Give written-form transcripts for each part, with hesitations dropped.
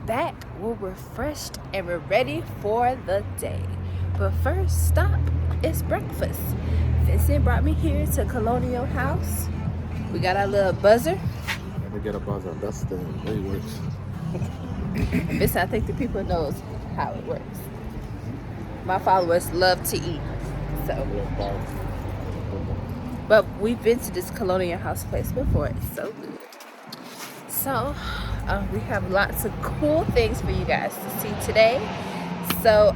back, we're refreshed, and we're ready for the day. But first stop is breakfast. Vincent brought me here to Colonial House. We got our little buzzer. Never get a buzzer. That's the way it works. Vincent, I think the people knows how it works. My followers love to eat, so. But we've been to this Colonial House place before. It's so good. So we have lots of cool things for you guys to see today. So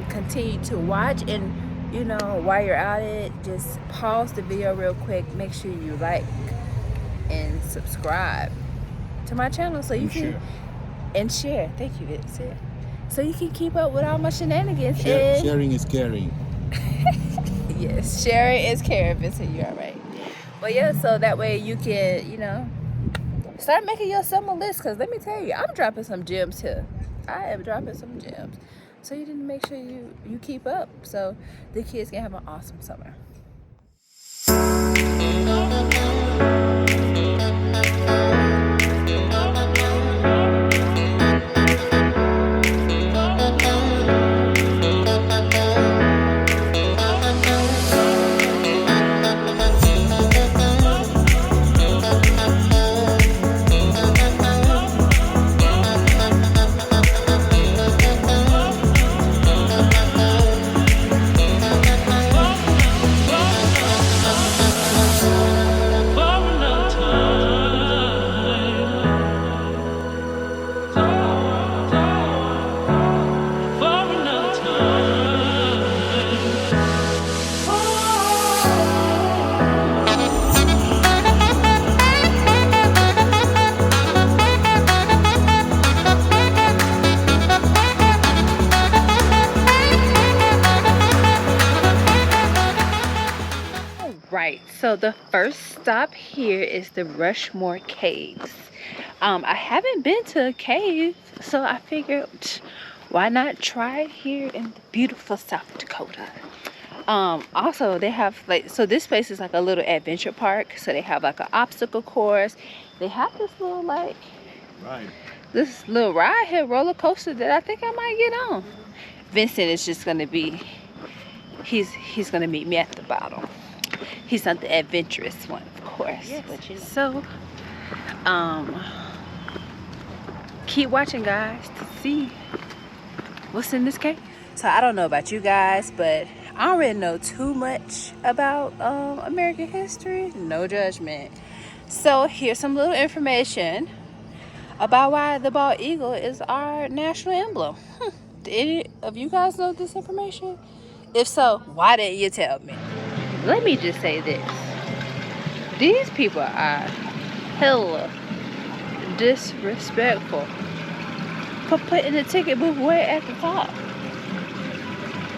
continue to watch, and you know, while you're at it, just pause the video real quick. Make sure you like and subscribe to my channel so you can share. Thank you, Vincent. So you can keep up with all my shenanigans. Sharing is caring. Yes, sharing is caring, Vincent. You're all right. But yeah, so that way you can, you know, start making your summer list. Because let me tell you, I'm dropping some gems here. I am dropping some gems. So you need to make sure you keep up so the kids can have an awesome summer. Right, so the first stop here is the Rushmore Caves. I haven't been to a cave, so I figured why not try it here in the beautiful South Dakota. Also they have like, so this place is like a little adventure park, so they have like an obstacle course. They have this little like this little ride here, roller coaster, that I think I might get on. Vincent is just gonna be, he's gonna meet me at the bottom. He's not the adventurous one, of course. Yes. But, you know. So, keep watching, guys, to see what's in this cave. So I don't know about you guys, but I don't really know too much about American history. No judgment. So here's some little information about why the bald eagle is our national emblem. Do any of you guys know this information? If so, why didn't you tell me? Let me just say this. These people are hella disrespectful for putting the ticket booth way at the top.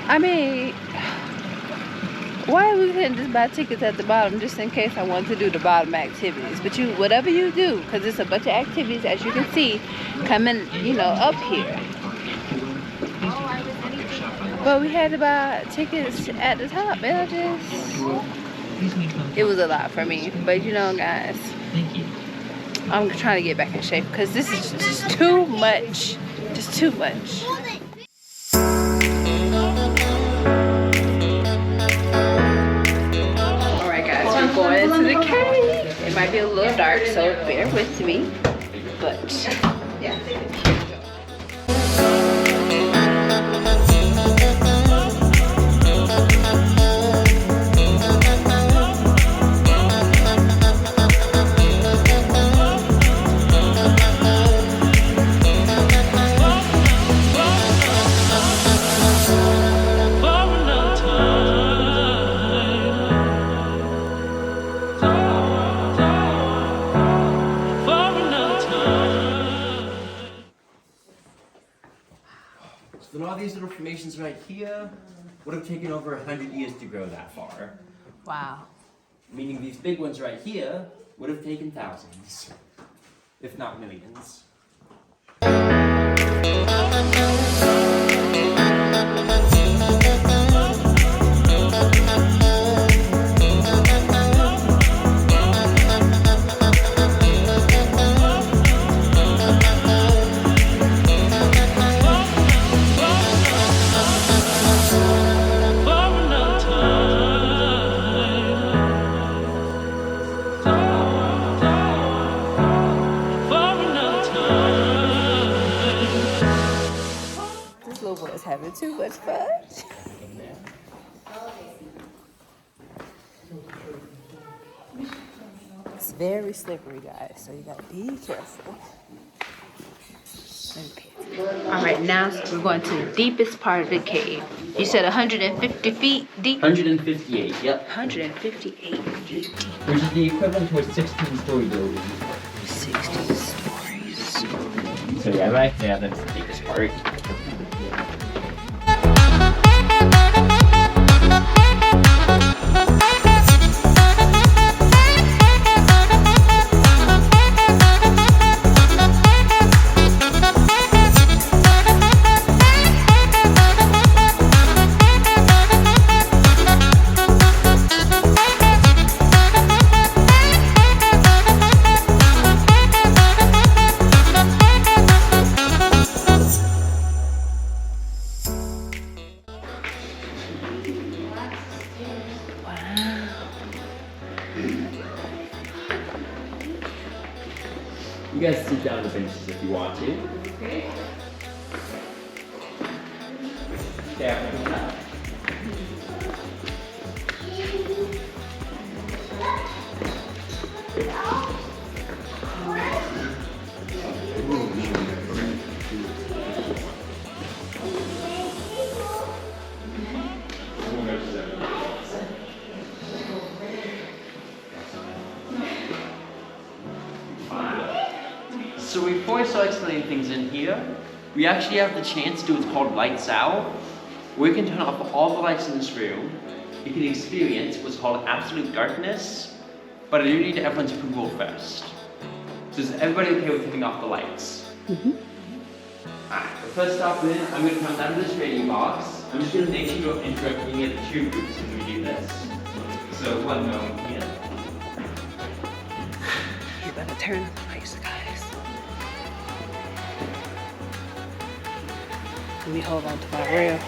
I mean, why we couldn't just buy tickets at the bottom just in case I wanted to do the bottom activities? But you, whatever you do, because it's a bunch of activities, as you can see, coming, you know, up here. But we had to buy tickets at the top, and it was a lot for me. But you know, guys, I'm trying to get back in shape because this is just too much. Just too much. Alright guys, we're going into the cave. It might be a little dark, so bear with me. But yeah. Then all these little formations right here would have taken over 100 years to grow that far. Wow. Meaning these big ones right here would have taken thousands, if not millions. much fun. It's very slippery, guys, so you gotta be careful. All right, now we're going to the deepest part of the cave. You said 150 feet deep? 158, yep. 158 feet. Which is the equivalent to a 16-story building. 60 stories. So yeah, right there, that's the deepest part. You guys sit down on the benches if you want to. Okay. Yeah. So before I start explaining things in here, we actually have the chance to do what's called lights out. We can turn off all the lights in this room. You can experience what's called absolute darkness, but I do need everyone's approval first. So is everybody okay with turning off the lights? Mm-hmm. Alright, the first stop then, I'm going to come down to this radio box. I'm just going to make sure you're interrupting it in two groups when we do this. So one moment here. You better turn the lights, guys. Let me hold on to my rail.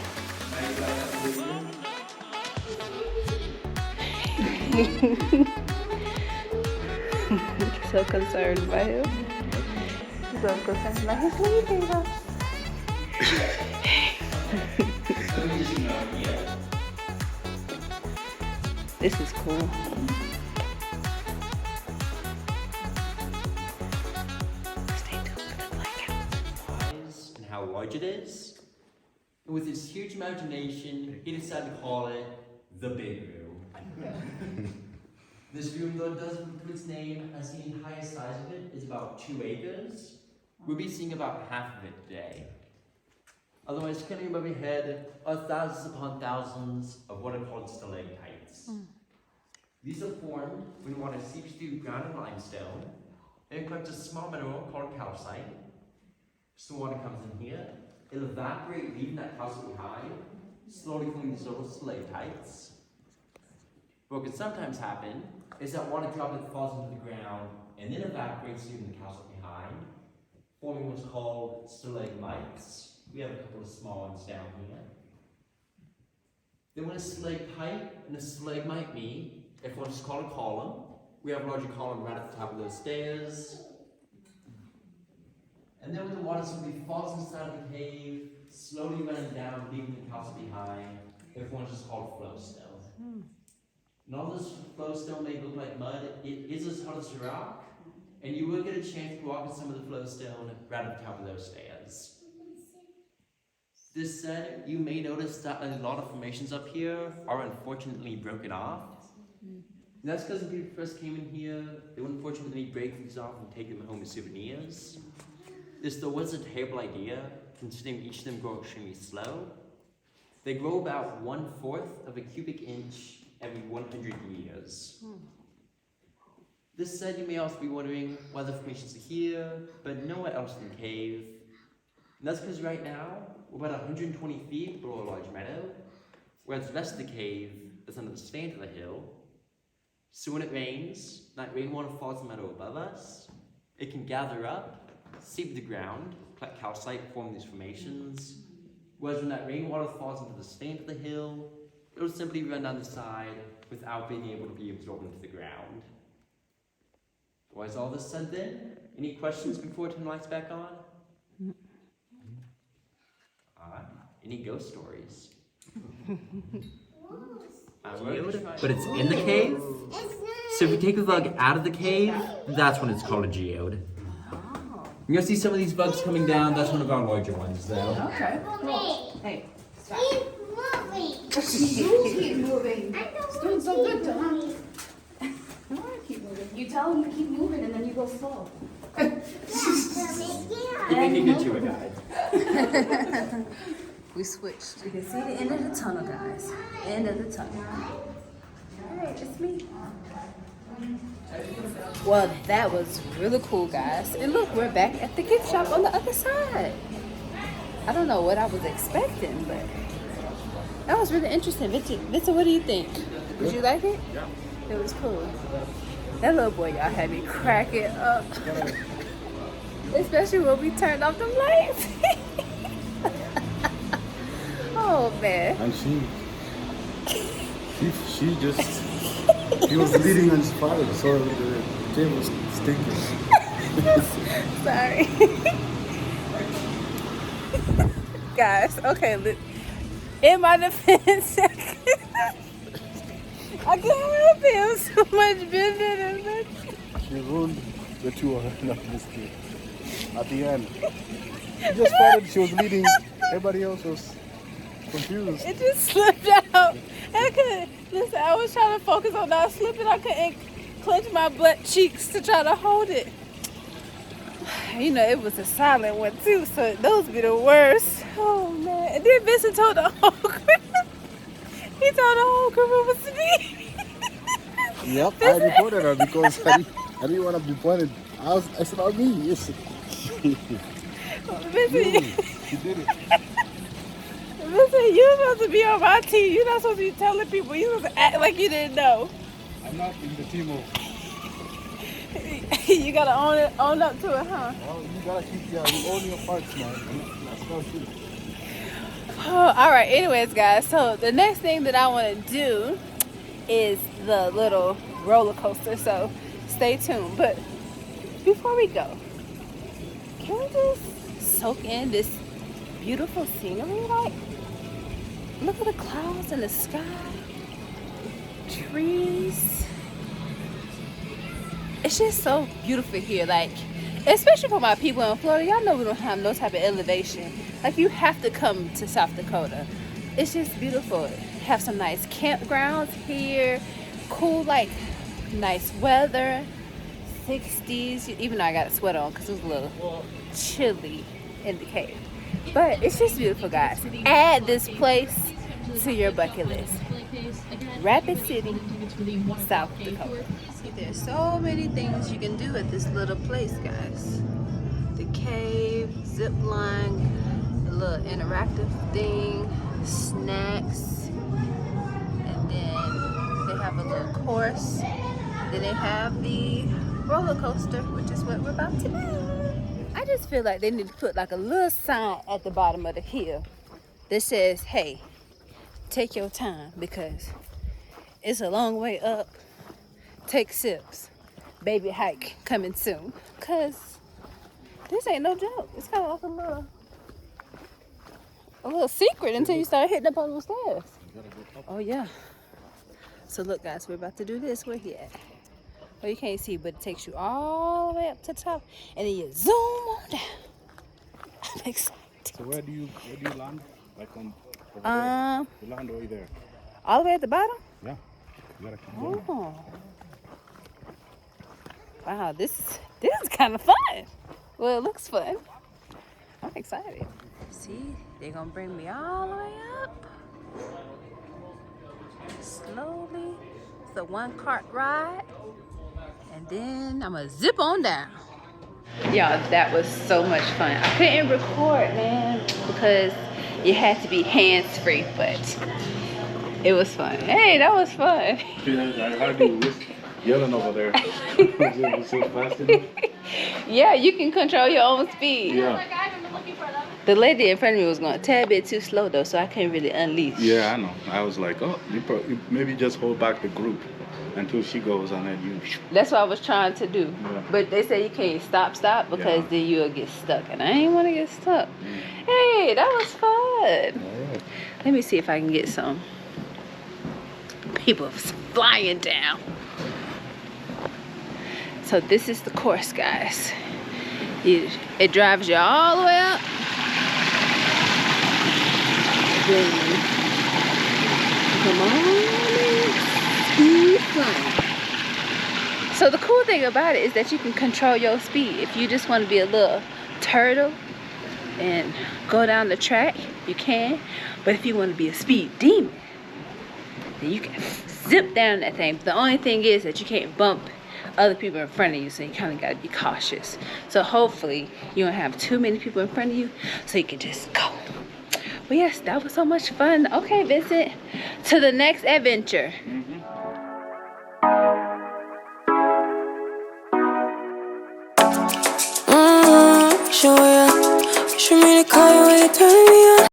So concerned about him. So concerned about his sleeping. This is cool. Stay tuned for the blackout. And how large it is. And with his huge imagination, he decided to call it the Big Room. This room, though, doesn't include its name, as the entire size of it is about 2 acres. We'll be seeing about half of it today. Otherwise, coming above your head are thousands upon thousands of what are called stalactites. These are formed when water seeps through ground and limestone, and it collects a small mineral called calcite. So water comes in here, it'll evaporate, leaving that calcite behind, slowly forming these little stalactites. What can sometimes happen is that water droplet falls into the ground and then evaporates, leaving the calcite behind, forming what's called stalagmites. We have a couple of small ones down here. Then when a stalactite and a stalagmite meet, if one is called a column, we have a larger column right at the top of those stairs. And then when the water simply falls inside of the cave, slowly running down, leaving the calcite behind, if one is just called flowstone. And although this flowstone may look like mud, it is as hard as a rock, and you will get a chance to walk in some of the flowstone right at the top of those stairs. This said, you may notice that a lot of formations up here are unfortunately broken off. And that's because when people first came in here, they would unfortunately break these off and take them home as souvenirs. This though was a terrible idea, considering each of them grow extremely slow. They grow about 1/4 of a cubic inch every 100 years. This said, you may also be wondering why the formations are here, but nowhere else in the cave. And that's because right now, we're about 120 feet below a large meadow, whereas the rest of the cave is under the stand of the hill. So when it rains, that rainwater falls in the meadow above us. It can gather up, seep the ground, collect calcite, form these formations. Whereas when that rainwater falls into the stand of the hill, it'll simply run down the side without being able to be absorbed into the ground. Why's all this said then? Any questions before I turn the lights back on? Any ghost stories? But it's in the cave. So if you take the bug out of the cave, that's when it's called a geode. You're gonna see some of these bugs coming down. That's one of our larger ones, though. Okay. Cool. Hey, stop. Keep moving. Keep moving. It's doing so good to him. Keep moving. You tell him to keep moving and then you go slow. You're making a tour guide. We switched. You can see the end of the tunnel, guys. End of the tunnel. Hey, it's me. Well, that was really cool, guys. And look, we're back at the gift shop on the other side. I don't know what I was expecting, but that was really interesting. Vincent, what do you think? Did you like it? Yeah. It was cool. That little boy, y'all, had me cracking up. Especially when we turned off the lights. Oh, man. And he was leading on his father, so the table was stinking. Sorry. Guys, okay, in my defense, I can't help it. It was so much business. She ruined the tour, not this kid. At the end. She just started, she was leading, everybody else was confused. It just slipped out. Listen, I was trying to focus on not slipping. I couldn't clench my butt cheeks to try to hold it. You know, it was a silent one too, so those be the worst. Oh man. And then Vincent told the whole group. He told the whole group it was me. Yep, I reported her because I didn't want to be pointed. I said, oh, me. Yes. Vincent, She did it. Listen, you're supposed to be on my team. You're not supposed to be telling people. You're supposed to act like you didn't know. I'm not in the team of. You gotta own up to it, huh? Well, you gotta keep you own your parts, man. That's not true. Oh, all right. Anyways, guys. So the next thing that I want to do is the little roller coaster. So stay tuned. But before we go, can we just soak in this beautiful scenery? Like, look at the clouds in the sky, trees. It's just so beautiful here, like, especially for my people in Florida. Y'all know we don't have no type of elevation. Like, you have to come to South Dakota. It's just beautiful. Have some nice campgrounds here, cool, like, nice weather, 60s, even though I got a sweater on because it was a little chilly in the cave. But it's just beautiful, guys. Add this place to your bucket list. Rapid City, South Dakota. There's so many things you can do at this little place, guys. The cave, Zipline, a little interactive thing, snacks, and then they have a little course. Then they have the roller coaster, which is what we're about to do. I just feel like they need to put like a little sign at the bottom of the hill that says, hey, take your time because it's a long way up. Take sips. Baby hike coming soon. Cause this ain't no joke. It's kind of like a little secret until you start hitting up on those stairs. Oh yeah. So look, guys, we're about to do this. Where he at? Well, you can't see, but it takes you all the way up to the top, and then you zoom on down. I'm excited. So where do you land? Like on over there? You land over there. All the way at the bottom? Yeah. You gotta keep going. Oh. Wow, this is kind of fun. Well, it looks fun. I'm excited. See, they're gonna bring me all the way up. Slowly. It's a one cart ride. And then I'm gonna zip on down. Y'all, that was so much fun. I couldn't record, man, because you had to be hands-free, but it was fun. Hey, that was fun. I heard you yelling over there. Was it so fast enough? Yeah, you can control your own speed. Yeah. I've been looking for them. The lady in front of me was going a tad bit too slow though, so I couldn't really unleash. Yeah, I know. I was like, oh, you maybe just hold back the group until she goes and then you. That's what I was trying to do. Yeah. But they say you can't stop because then you'll get stuck. And I ain't want to get stuck. Hey, that was fun. Right. Let me see if I can get some people flying down. So this is the course, guys. It drives you all the way up. Then, come on, speed flying. So the cool thing about it is that you can control your speed. If you just want to be a little turtle and go down the track, you can. But if you want to be a speed demon, then you can zip down that thing. But the only thing is that you can't bump other people in front of you, so you kind of got to be cautious. So hopefully you don't have too many people in front of you, so you can just go. But yes, that was so much fun. Okay, Vincent, to the next adventure. Show ya. Wish for me to call you when you turn me on.